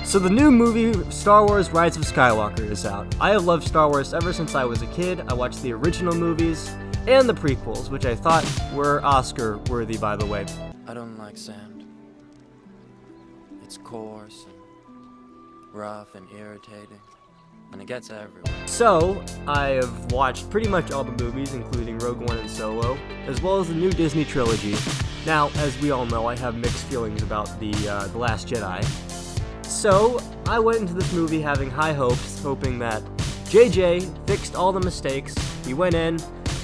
So the new movie, Star Wars Rise of Skywalker, is out. I have loved Star Wars ever since I was a kid. I watched the original movies and the prequels, which I thought were Oscar-worthy, by the way. I don't like sand. It's coarse and rough and irritating, and it gets everywhere. So, I have watched pretty much all the movies, including Rogue One and Solo, as well as the new Disney trilogy. Now, as we all know, I have mixed feelings about The Last Jedi. So, I went into this movie having high hopes, hoping that JJ fixed all the mistakes. He went in,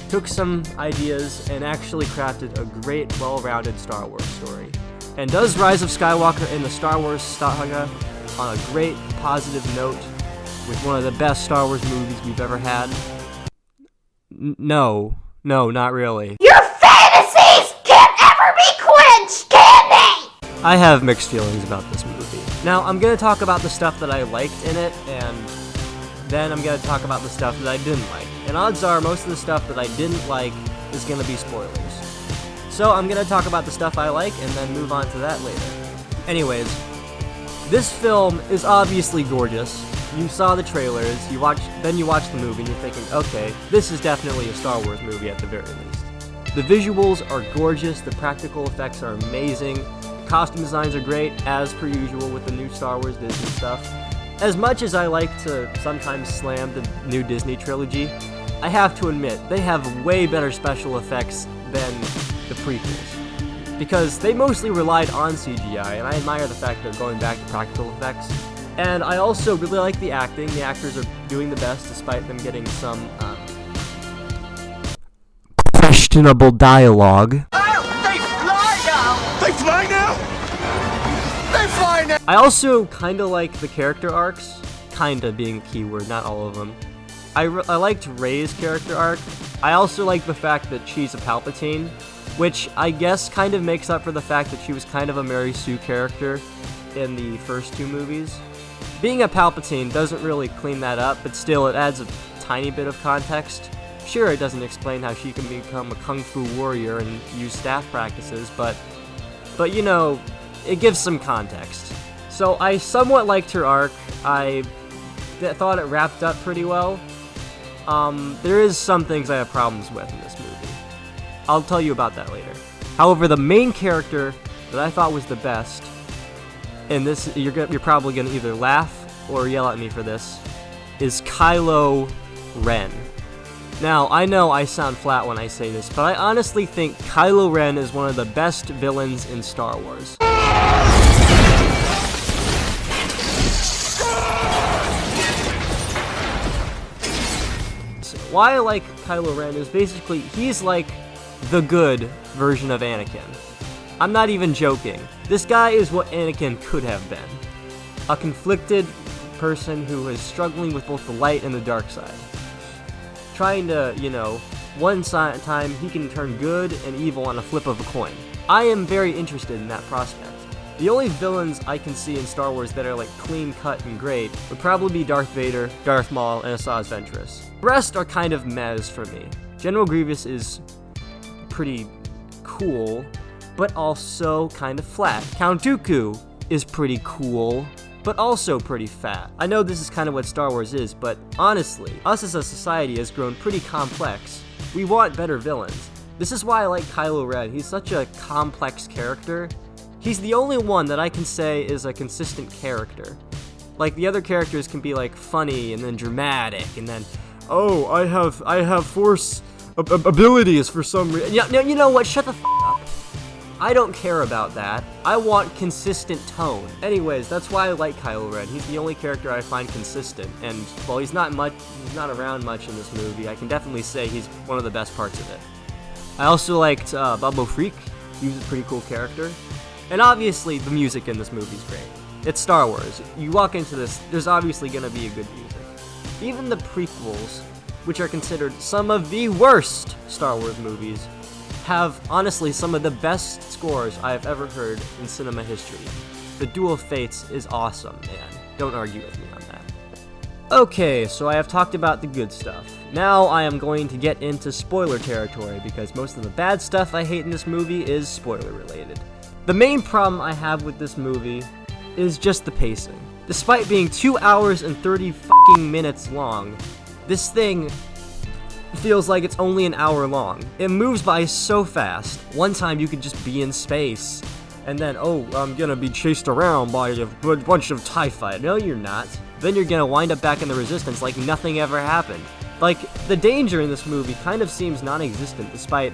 took some ideas, and actually crafted a great, well-rounded Star Wars story. And does Rise of Skywalker in the Star Wars saga on a great, positive note with one of the best Star Wars movies we've ever had? No, not really. Your fantasies can't ever be quenched, can they? I have mixed feelings about this movie. Now, I'm going to talk about the stuff that I liked in it, and then I'm going to talk about the stuff that I didn't like. And odds are, most of the stuff that I didn't like is going to be spoilers. So I'm going to talk about the stuff I like, and then move on to that later. Anyways, this film is obviously gorgeous. You saw the trailers, then you watch the movie, and you're thinking, okay, this is definitely a Star Wars movie at the very least. The visuals are gorgeous, the practical effects are amazing, costume designs are great, as per usual with the new Star Wars Disney stuff. As much as I like to sometimes slam the new Disney trilogy, I have to admit, they have way better special effects than the prequels. Because they mostly relied on CGI, and I admire the fact they're going back to practical effects. And I also really like the acting. The actors are doing the best despite them getting some questionable dialogue. Oh, they fly now! They fly now? They fly now! I also kinda like the character arcs. Kinda being a keyword, not all of them. I liked Rey's character arc. I also like the fact that she's a Palpatine, which I guess kind of makes up for the fact that she was kind of a Mary Sue character in the first two movies. Being a Palpatine doesn't really clean that up, but still it adds a tiny bit of context. Sure, it doesn't explain how she can become a kung fu warrior and use staff practices, but you know, it gives some context. So I somewhat liked her arc. I thought it wrapped up pretty well. There is some things I have problems with in this movie. I'll tell you about that later. However, the main character that I thought was the best, and this you're probably gonna either laugh or yell at me for this, is Kylo Ren. Now, I know I sound flat when I say this, but I honestly think Kylo Ren is one of the best villains in Star Wars. So why I like Kylo Ren is basically he's like the good version of Anakin. I'm not even joking. This guy is what Anakin could have been. A conflicted person who is struggling with both the light and the dark side. Trying to, one time he can turn good and evil on a flip of a coin. I am very interested in that prospect. The only villains I can see in Star Wars that are like clean cut and great would probably be Darth Vader, Darth Maul, and Asajj Ventress. The rest are kind of mez for me. General Grievous is pretty cool, but also kind of flat. Count Dooku is pretty cool, but also pretty fat. I know this is kind of what Star Wars is, but honestly, us as a society has grown pretty complex. We want better villains. This is why I like Kylo Ren. He's such a complex character. He's the only one that I can say is a consistent character. Like, the other characters can be, like, funny and then dramatic and then, oh, I have force abilities for some reason. You know what? Shut the f*** up. I don't care about that. I want consistent tone. Anyways, that's why I like Kylo Ren. He's the only character I find consistent, and while he's not around much in this movie, I can definitely say he's one of the best parts of it. I also liked Babu Freak. He was a pretty cool character. And obviously, the music in this movie is great. It's Star Wars. You walk into this, there's obviously gonna be a good music. Even the prequels, which are considered some of the worst Star Wars movies, have honestly some of the best scores I have ever heard in cinema history. The Duel of Fates is awesome, man. Don't argue with me on that. Okay, so I have talked about the good stuff. Now I am going to get into spoiler territory because most of the bad stuff I hate in this movie is spoiler related. The main problem I have with this movie is just the pacing. Despite being 2 hours and 30 fucking minutes long, this thing feels like it's only an hour long. It moves by so fast. One time you could just be in space, and then, oh, I'm gonna be chased around by a bunch of TIE fighters. No, you're not. Then you're gonna wind up back in the Resistance like nothing ever happened. Like, the danger in this movie kind of seems non-existent, despite,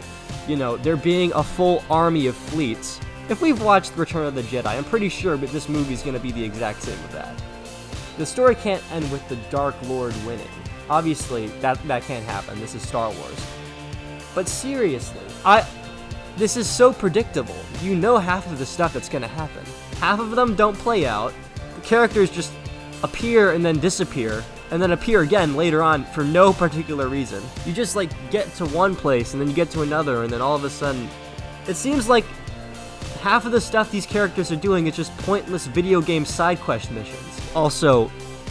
you know, there being a full army of fleets. If we've watched Return of the Jedi, I'm pretty sure that this movie's gonna be the exact same with that. The story can't end with the Dark Lord winning. Obviously, that can't happen. This is Star Wars. But seriously, this is so predictable. You know half of the stuff that's gonna happen. Half of them don't play out. The characters just appear and then disappear, and then appear again later on for no particular reason. You just, like, get to one place, and then you get to another, and then all of a sudden, it seems like half of the stuff these characters are doing is just pointless video game side quest missions. Also,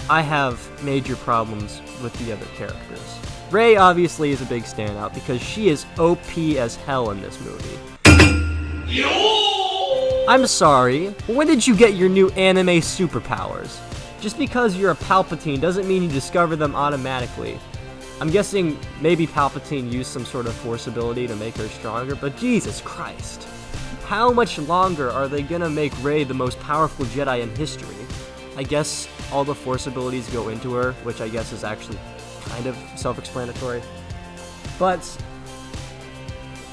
I have major problems with the other characters. Rey obviously is a big standout because she is OP as hell in this movie. I'm sorry, when did you get your new anime superpowers? Just because you're a Palpatine doesn't mean you discover them automatically. I'm guessing maybe Palpatine used some sort of Force ability to make her stronger, but Jesus Christ. How much longer are they gonna make Rey the most powerful Jedi in history? I guess all the Force abilities go into her, which I guess is actually kind of self-explanatory. But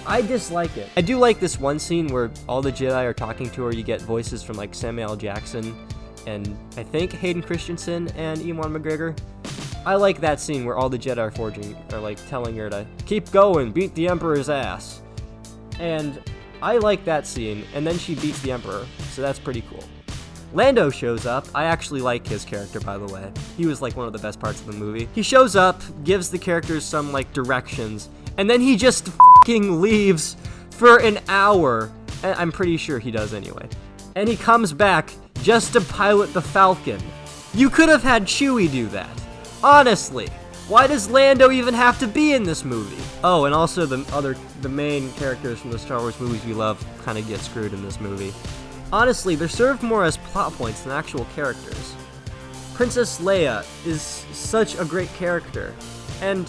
I dislike it. I do like this one scene where all the Jedi are talking to her. You get voices from like Samuel L. Jackson and I think Hayden Christensen and Ewan McGregor. I like that scene where all the Jedi are like telling her to keep going, beat the Emperor's ass. And I like that scene, and then she beats the Emperor, so that's pretty cool. Lando shows up. I actually like his character, by the way. He was like one of the best parts of the movie. He shows up, gives the characters some like directions, and then he just fucking leaves for an hour. I'm pretty sure he does anyway. And he comes back just to pilot the Falcon. You could have had Chewie do that. Honestly, why does Lando even have to be in this movie? Oh, and also the main characters from the Star Wars movies we love kind of get screwed in this movie. Honestly, they're served more as plot points than actual characters. Princess Leia is such a great character, and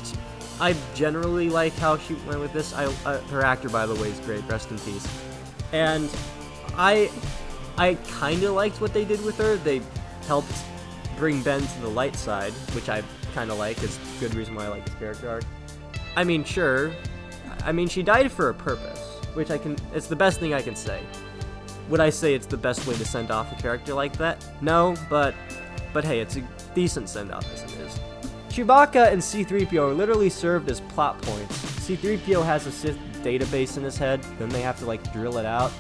I generally like how she went with this. Her actor, by the way, is great. Rest in peace. And I kind of liked what they did with her. They helped bring Ben to the light side, which I kind of like. It's a good reason why I like this character arc. I mean, sure. I mean, she died for a purpose, which it's the best thing I can say. Would I say it's the best way to send off a character like that? No, but hey, it's a decent send-off as it is. Chewbacca and C-3PO are literally served as plot points. C-3PO has a Sith database in his head, then they have to like drill it out.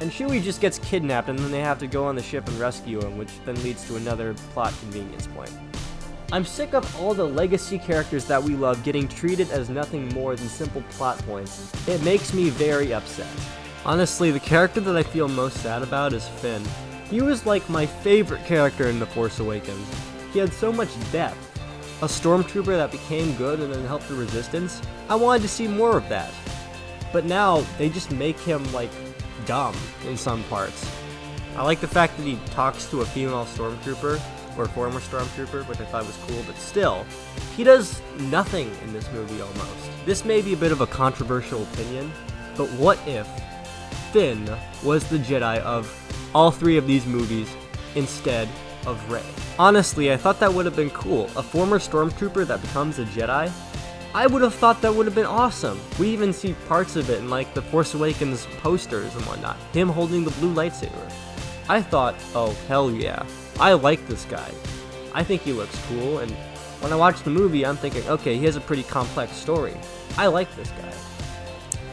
And Chewie just gets kidnapped and then they have to go on the ship and rescue him, which then leads to another plot convenience point. I'm sick of all the legacy characters that we love getting treated as nothing more than simple plot points. It makes me very upset. Honestly, the character that I feel most sad about is Finn. He was like my favorite character in The Force Awakens. He had so much depth. A stormtrooper that became good and then helped the Resistance. I wanted to see more of that. But now, they just make him like dumb in some parts. I like the fact that he talks to a female stormtrooper, or a former stormtrooper, which I thought was cool, but still, he does nothing in this movie almost. This may be a bit of a controversial opinion, but what if Finn was the Jedi of all three of these movies instead of Rey? Honestly, I thought that would have been cool. A former stormtrooper that becomes a Jedi? I would have thought that would have been awesome. We even see parts of it in like the Force Awakens posters and whatnot. Him holding the blue lightsaber. I thought, oh hell yeah, I like this guy. I think he looks cool, and when I watch the movie, I'm thinking, okay, he has a pretty complex story. I like this guy.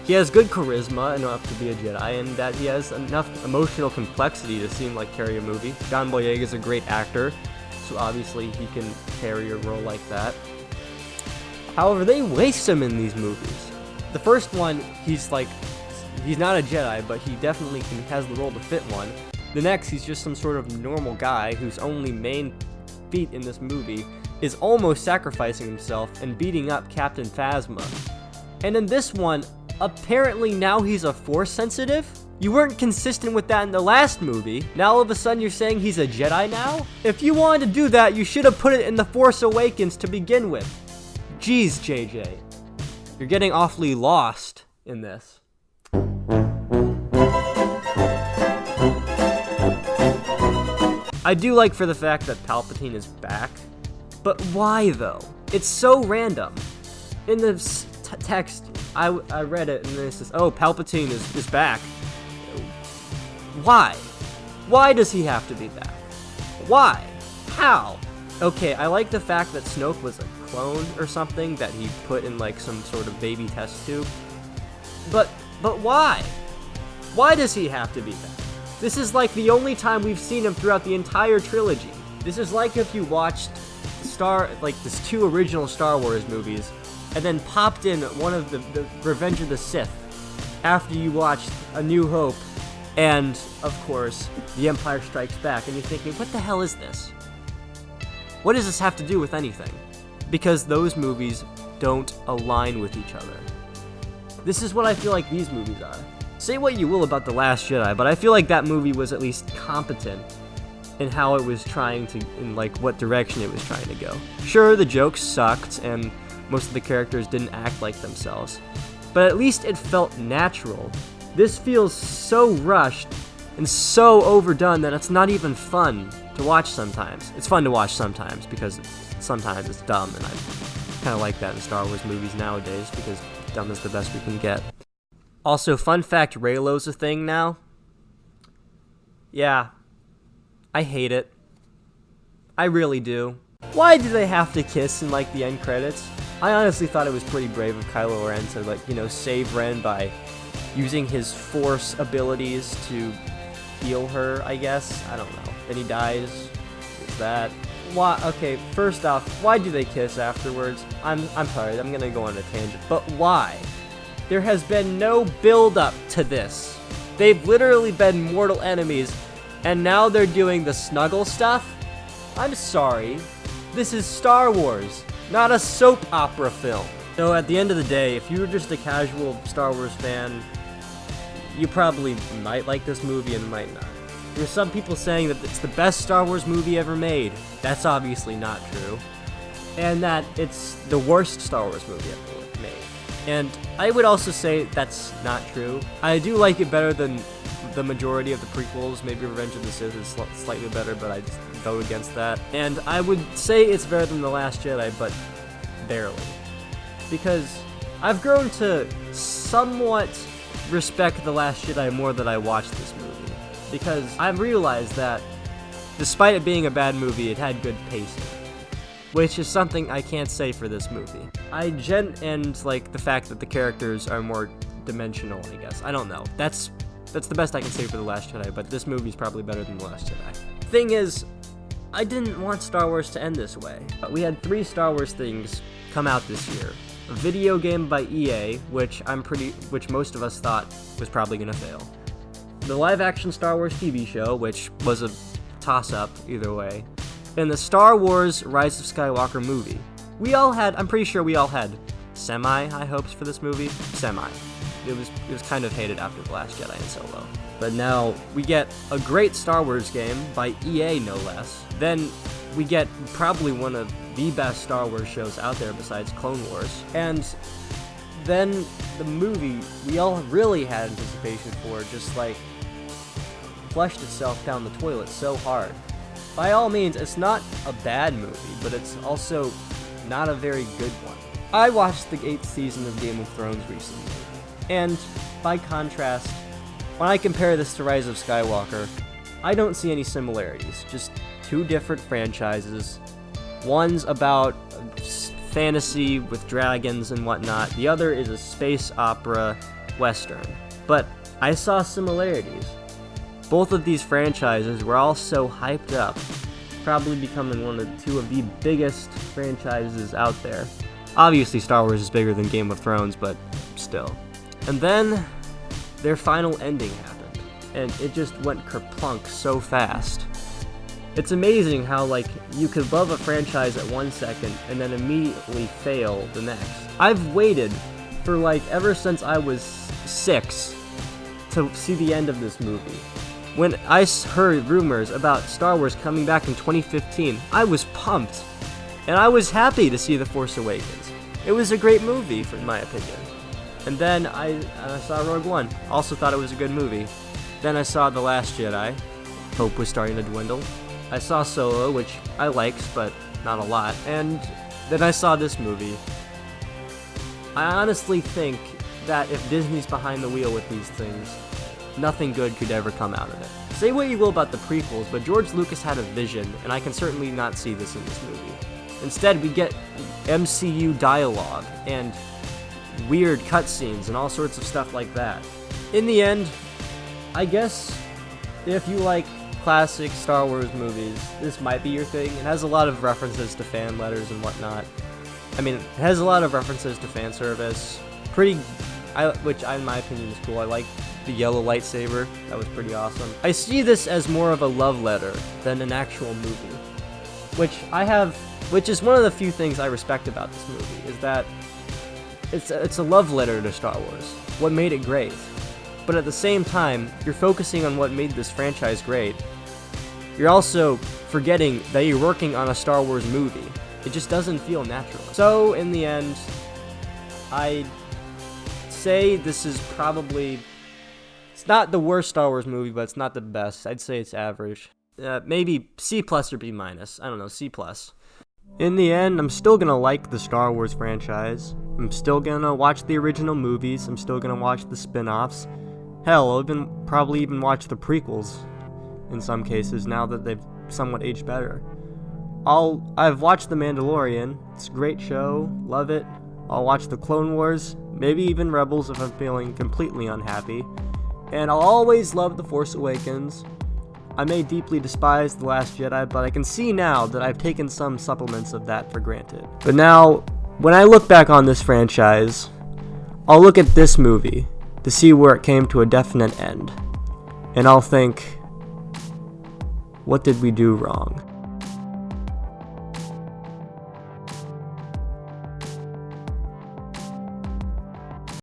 He has good charisma enough to be a Jedi, and that he has enough emotional complexity to seem like carry a movie. John Boyega is a great actor, so obviously he can carry a role like that. However, they waste him in these movies. The first one, he's not a Jedi, but he definitely has the role to fit one. The next, he's just some sort of normal guy whose only main feat in this movie is almost sacrificing himself and beating up Captain Phasma. And in this one, apparently now he's a Force sensitive? You weren't consistent with that in the last movie. Now all of a sudden you're saying he's a Jedi now? If you wanted to do that, you should have put it in The Force Awakens to begin with. Jeez, JJ. You're getting awfully lost in this. I do like for the fact that Palpatine is back, but why though? It's so random. In the text, I read it and it says, oh, Palpatine is back. Why? Why does he have to be back? Why? How? Okay, I like the fact that Snoke was a clone or something that he put in like some sort of baby test tube. But why? Why does he have to be back? This is like the only time we've seen him throughout the entire trilogy. This is like if you watched these 2 original Star Wars movies and then popped in one of the Revenge of the Sith after you watched A New Hope and, of course, The Empire Strikes Back, and you're thinking, what the hell is this? What does this have to do with anything? Because those movies don't align with each other. This is what I feel like these movies are. Say what you will about The Last Jedi, but I feel like that movie was at least competent in how it was trying to, in like what direction it was trying to go. Sure, the jokes sucked, and most of the characters didn't act like themselves, but at least it felt natural. This feels so rushed and so overdone that it's not even fun to watch sometimes. It's fun to watch sometimes because sometimes it's dumb, and I kind of like that in Star Wars movies nowadays because dumb is the best we can get. Also, fun fact, Reylo's a thing now. Yeah, I hate it. I really do. Why do they have to kiss in like the end credits? I honestly thought it was pretty brave of Kylo Ren to save Ren by using his Force abilities to heal her, I guess. I don't know. Then he dies. Is that? Why? Okay, first off, why do they kiss afterwards? I'm sorry, I'm gonna go on a tangent, but why? There has been no build-up to this. They've literally been mortal enemies, and now they're doing the snuggle stuff? I'm sorry. This is Star Wars, not a soap opera film. So at the end of the day, if you were just a casual Star Wars fan, you probably might like this movie and might not. There's some people saying that it's the best Star Wars movie ever made. That's obviously not true. And that it's the worst Star Wars movie ever made. And I would also say that's not true. I do like it better than the majority of the prequels. Maybe Revenge of the Sith is slightly better, but I just vote against that. And I would say it's better than The Last Jedi, but barely. Because I've grown to somewhat respect The Last Jedi more than I watched this movie. Because I've realized that despite it being a bad movie, it had good pacing. Which is something I can't say for this movie. And like the fact that the characters are more dimensional, I guess. I don't know. That's the best I can say for The Last Jedi, but this movie's probably better than The Last Jedi. Thing is, I didn't want Star Wars to end this way. We had 3 Star Wars things come out this year. A video game by EA, which most of us thought was probably gonna fail. The live-action Star Wars TV show, which was a toss-up either way. And the Star Wars Rise of Skywalker movie. I'm pretty sure we all had semi-high hopes for this movie. Semi. It was kind of hated after The Last Jedi and Solo. But now we get a great Star Wars game by EA, no less. Then we get probably one of the best Star Wars shows out there besides Clone Wars. And then the movie we all really had anticipation for just like flushed itself down the toilet so hard. By all means, it's not a bad movie, but it's also not a very good one. I watched the 8th season of Game of Thrones recently, and by contrast, when I compare this to Rise of Skywalker, I don't see any similarities, just 2 different franchises. One's about fantasy with dragons and whatnot, the other is a space opera western. But I saw similarities. Both of these franchises were all so hyped up, probably becoming 2 of the biggest franchises out there. Obviously Star Wars is bigger than Game of Thrones, but still. And then their final ending happened, and it just went kerplunk so fast. It's amazing how you could love a franchise at 1 second and then immediately fail the next. I've waited for ever since I was 6 to see the end of this movie. When I heard rumors about Star Wars coming back in 2015, I was pumped. And I was happy to see The Force Awakens. It was a great movie, in my opinion. And then I saw Rogue One. Also thought it was a good movie. Then I saw The Last Jedi. Hope was starting to dwindle. I saw Solo, which I liked, but not a lot. And then I saw this movie. I honestly think that if Disney's behind the wheel with these things, nothing good could ever come out of it. Say what you will about the prequels, but George Lucas had a vision, and I can certainly not see this in this movie. Instead, we get MCU dialogue and weird cutscenes and all sorts of stuff like that. In the end, I guess if you like classic Star Wars movies, this might be your thing. It has a lot of references to fan letters and whatnot. I mean, it has a lot of references to fan service. Which in my opinion is cool. I like the yellow lightsaber. That was pretty awesome. I see this as more of a love letter than an actual movie, which is one of the few things I respect about this movie, is that it's a love letter to Star Wars, what made it great. But at the same time, you're focusing on what made this franchise great. You're also forgetting that you're working on a Star Wars movie. It just doesn't feel natural. So, in the end, I'd say this is probably... It's not the worst Star Wars movie, but it's not the best. I'd say it's average. Maybe C+ or B-. I don't know, C+. In the end, I'm still gonna like the Star Wars franchise. I'm still gonna watch the original movies. I'm still gonna watch the spin-offs. Hell, I'll probably even watch the prequels in some cases now that they've somewhat aged better. I've watched The Mandalorian. It's a great show. Love it. I'll watch the Clone Wars, maybe even Rebels if I'm feeling completely unhappy. And I'll always love The Force Awakens. I may deeply despise The Last Jedi, but I can see now that I've taken some supplements of that for granted. But now, when I look back on this franchise, I'll look at this movie to see where it came to a definite end. And I'll think, what did we do wrong?